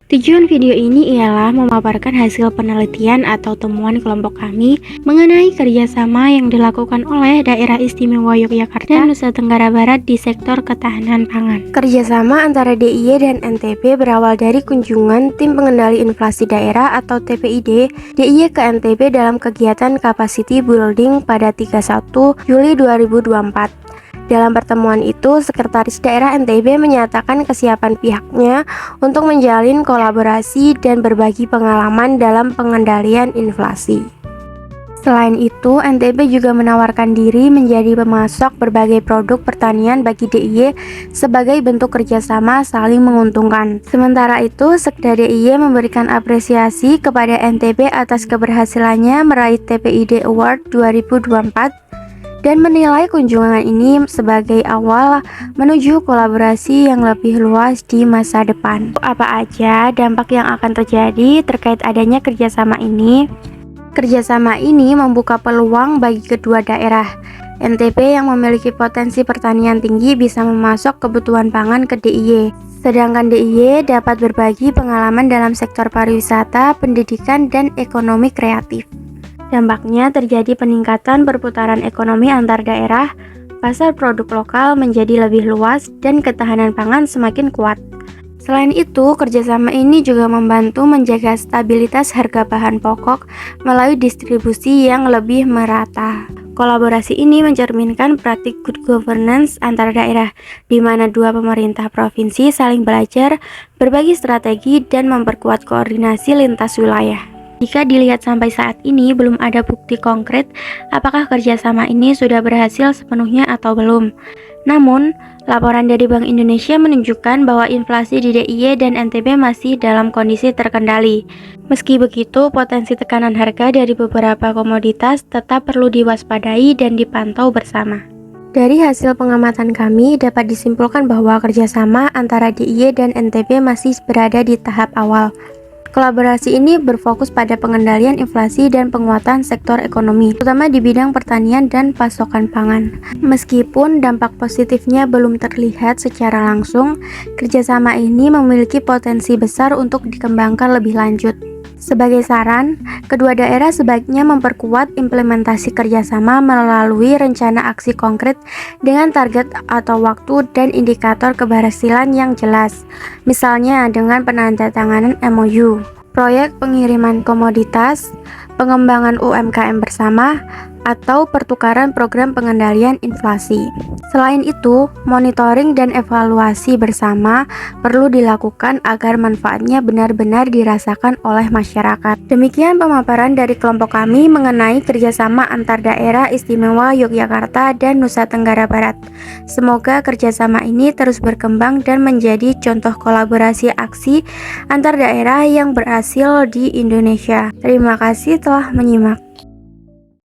Tujuan video ini ialah memaparkan hasil penelitian atau temuan kelompok kami mengenai kerjasama yang dilakukan oleh Daerah Istimewa Yogyakarta dan Nusa Tenggara Barat di sektor ketahanan pangan. Kerjasama antara DIY dan NTB berawal dari kunjungan Tim Pengendali Inflasi Daerah atau TPID DIY ke NTB dalam kegiatan Capacity Building pada 31 Juli 2024. Dalam pertemuan itu, Sekretaris Daerah NTB menyatakan kesiapan pihaknya untuk menjalin kolaborasi dan berbagi pengalaman dalam pengendalian inflasi. Selain itu, NTB juga menawarkan diri menjadi pemasok berbagai produk pertanian bagi DIY sebagai bentuk kerjasama saling menguntungkan. Sementara itu, Sekda DIY memberikan apresiasi kepada NTB atas keberhasilannya meraih TPID Award 2024 dan menilai kunjungan ini sebagai awal menuju kolaborasi yang lebih luas di masa depan. Apa aja dampak yang akan terjadi terkait adanya kerjasama ini? Kerjasama ini membuka peluang bagi kedua daerah. NTB yang memiliki potensi pertanian tinggi bisa memasok kebutuhan pangan ke DIY. Sedangkan DIY dapat berbagi pengalaman dalam sektor pariwisata, pendidikan, dan ekonomi kreatif. Dampaknya terjadi peningkatan perputaran ekonomi antar daerah, pasar produk lokal menjadi lebih luas, dan ketahanan pangan semakin kuat. Selain itu, kerjasama ini juga membantu menjaga stabilitas harga bahan pokok melalui distribusi yang lebih merata. Kolaborasi ini mencerminkan praktik good governance antar daerah, di mana dua pemerintah provinsi saling belajar, berbagi strategi, dan memperkuat koordinasi lintas wilayah. Jika dilihat sampai saat ini belum ada bukti konkret apakah kerjasama ini sudah berhasil sepenuhnya atau belum. Namun, laporan dari Bank Indonesia menunjukkan bahwa inflasi di DIY dan NTB masih dalam kondisi terkendali. Meski begitu, potensi tekanan harga dari beberapa komoditas tetap perlu diwaspadai dan dipantau bersama. Dari hasil pengamatan kami dapat disimpulkan bahwa kerjasama antara DIY dan NTB masih berada di tahap awal. Kolaborasi ini berfokus pada pengendalian inflasi dan penguatan sektor ekonomi, terutama di bidang pertanian dan pasokan pangan. Meskipun dampak positifnya belum terlihat secara langsung, kerjasama ini memiliki potensi besar untuk dikembangkan lebih lanjut. Sebagai saran, kedua daerah sebaiknya memperkuat implementasi kerjasama melalui rencana aksi konkret dengan target atau waktu dan indikator keberhasilan yang jelas. Misalnya dengan penandatanganan MOU, proyek pengiriman komoditas, pengembangan UMKM bersama, atau pertukaran program pengendalian inflasi. Selain itu, monitoring dan evaluasi bersama perlu dilakukan agar manfaatnya benar-benar dirasakan oleh masyarakat. Demikian pemaparan dari kelompok kami mengenai kerjasama antar daerah istimewa Yogyakarta dan Nusa Tenggara Barat. Semoga kerjasama ini terus berkembang dan menjadi contoh kolaborasi aksi antar daerah yang berhasil di Indonesia. Terima kasih telah menyimak.